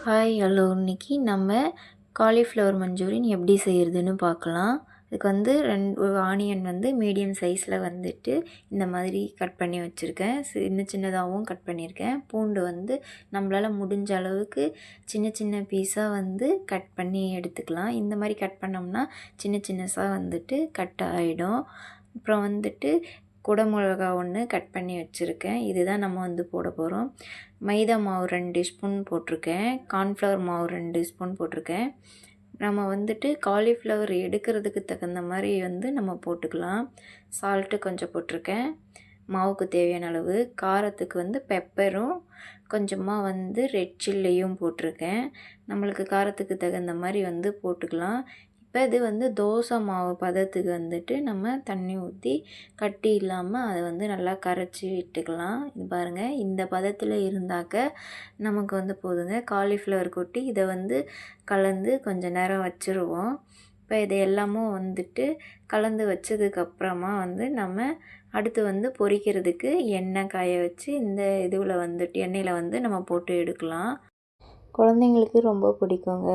Hi hello இன்னைக்கு நம்ம cauliflower Manchurian எப்படி செய்கிறதுன்னு பார்க்கலாம். இதுக்கு வந்து ஆனியன் வந்து மீடியம் சைஸில் வந்துட்டு இந்த மாதிரி கட் பண்ணி வச்சுருக்கேன். சின்ன சின்னதாகவும் கட் பண்ணியிருக்கேன். பூண்டு வந்து நம்மளால் முடிஞ்ச அளவுக்கு சின்ன சின்ன பீஸாக வந்து கட் பண்ணி எடுத்துக்கலாம். இந்த மாதிரி கட் பண்ணோம்னா சின்ன சின்னசாக வந்துட்டு கட் ஆகிடும். அப்புறம் வந்துட்டு குடமிளகா ஒன்று கட் பண்ணி வச்சுருக்கேன். இதுதான் நம்ம வந்து போட போகிறோம். மைதா மாவு 2 ஸ்பூன் போட்டிருக்கேன். கார்ன்ஃப்ளவர் மாவு 2 ஸ்பூன் போட்டிருக்கேன். நம்ம வந்துட்டு காலிஃப்ளவர் எடுக்கிறதுக்கு தகுந்த மாதிரி வந்து நம்ம போட்டுக்கலாம். சால்ட்டு கொஞ்சம் போட்டிருக்கேன். மாவுக்கு தேவையான அளவு. காரத்துக்கு வந்து பெப்பரும் கொஞ்சமாக வந்து ரெட் சில்லியும் போட்டிருக்கேன். நம்மளுக்கு காரத்துக்கு தகுந்த மாதிரி வந்து போட்டுக்கலாம். இப்போ இது வந்து தோசை மாவு பதத்துக்கு வந்துட்டு நம்ம தண்ணி ஊற்றி கட்டி இல்லாமல் அதை வந்து நல்லா கரைச்சி விட்டுக்கலாம். இது பாருங்கள், இந்த பதத்தில் இருந்தாக்க நமக்கு வந்து போதுங்க. காலிஃப்ளவர் கொட்டி இதை வந்து கலந்து கொஞ்சம் நேரம் வச்சுருவோம். இப்போ இது எல்லாமும் வந்துட்டு கலந்து வச்சதுக்கப்புறமா வந்து நம்ம அடுத்து வந்து பொரிக்கிறதுக்கு எண்ணெய் காய வச்சு இந்த இதுவில் வந்துட்டு எண்ணெயில் வந்து நம்ம போட்டு எடுக்கலாம். குழந்தைங்களுக்கு ரொம்ப பிடிக்குங்க.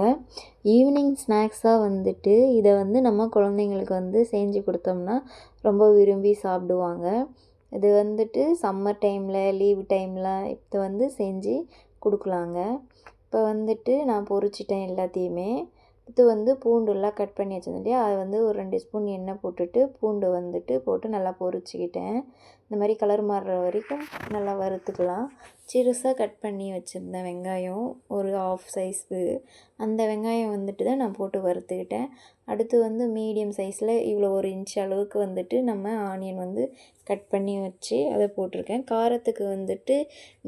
ஈவினிங் ஸ்நாக்ஸாக வந்துட்டு இதை வந்து நம்ம குழந்தைங்களுக்கு வந்து செஞ்சு கொடுத்தோம்னா ரொம்ப விரும்பி சாப்பிடுவாங்க. இது வந்துட்டு சம்மர் டைமில் லீவ் டைமில் இப்போ வந்து செஞ்சு கொடுக்கலாங்க. இப்போ வந்துட்டு நான் பொரிச்சிட்டேன் எல்லாத்தையுமே. இது வந்து பூண்டுலாம் கட் பண்ணி வச்சுருந்தேன் இல்லையா, அது வந்து ஒரு 2 ஸ்பூன் எண்ணெய் போட்டுட்டு பூண்டு வந்துட்டு போட்டு நல்லா பொரிச்சிக்கிட்டேன். இந்த மாதிரி கலர் மாறுற வரைக்கும் நல்லா வறுத்துக்கலாம். சிறுசாக கட் பண்ணி வச்சுருந்தேன் வெங்காயம், ஒரு ஆஃப் சைஸு. அந்த வெங்காயம் வந்துட்டு தான் நான் போட்டு வறுத்துக்கிட்டேன். அடுத்து வந்து மீடியம் சைஸில் இவ்வளோ 1 இன்ச் அளவுக்கு வந்துட்டு நம்ம ஆனியன் வந்து கட் பண்ணி வச்சு அதை போட்டிருக்கேன். காரத்துக்கு வந்துட்டு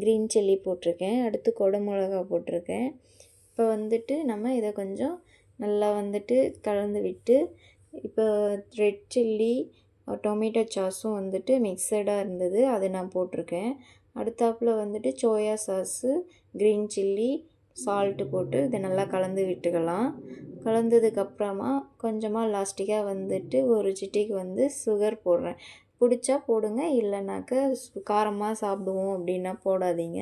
க்ரீன் சில்லி போட்டிருக்கேன். அடுத்து குடமிளகா போட்டிருக்கேன். இப்போ வந்துட்டு நம்ம இதை கொஞ்சம் நல்லா வந்துட்டு கலந்து விட்டு, இப்போ ரெட் சில்லி டொமேட்டோ சாஸும் வந்துட்டு மிக்சடாக இருந்தது, அதை நான் போட்டிருக்கேன். அடுத்தாப்பில் வந்துட்டு soya sauce, green chilli, salt போட்டு இதை நல்லா கலந்து விட்டுக்கலாம். கலந்ததுக்கப்புறமா கொஞ்சமாக லாஸ்டிக்காக வந்துட்டு ஒரு சிட்டிக்கு வந்து சுகர் போடுறேன். பிடிச்சா போடுங்க, இல்லைனாக்கா காரமாக சாப்பிடுவோம் அப்படின்னா போடாதீங்க.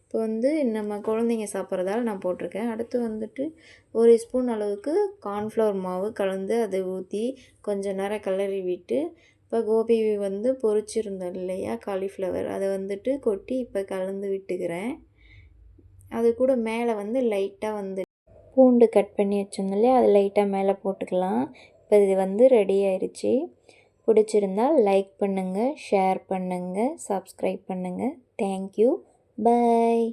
இப்போ வந்து நம்ம குழந்தைங்க சாப்பிட்றதால நான் போட்டிருக்கேன். அடுத்து வந்துட்டு 1 ஸ்பூன் அளவுக்கு கார்ன்ஃப்ளவர் மாவு கலந்து அதை ஊற்றி கொஞ்சம் நேரம் கிளறி விட்டு, இப்போ கோபி வந்து பொரிச்சிருந்தோம் இல்லையா காலிஃப்ளவர், அதை வந்துட்டு கொட்டி இப்போ கலந்து விட்டுக்கிறேன். அது கூட மேலே வந்து லைட்டாக வந்து பூண்டு கட் பண்ணி வச்சிருந்தோம் இல்லையா, அது லைட்டாக மேலே போட்டுக்கலாம். இப்போ இது வந்து ரெடி ஆயிடுச்சு. பிடிச்சிருந்தால் லைக் பண்ணுங்கள், ஷேர் பண்ணுங்கள், சப்ஸ்கிரைப் பண்ணுங்கள். தேங்க்யூ. Bye.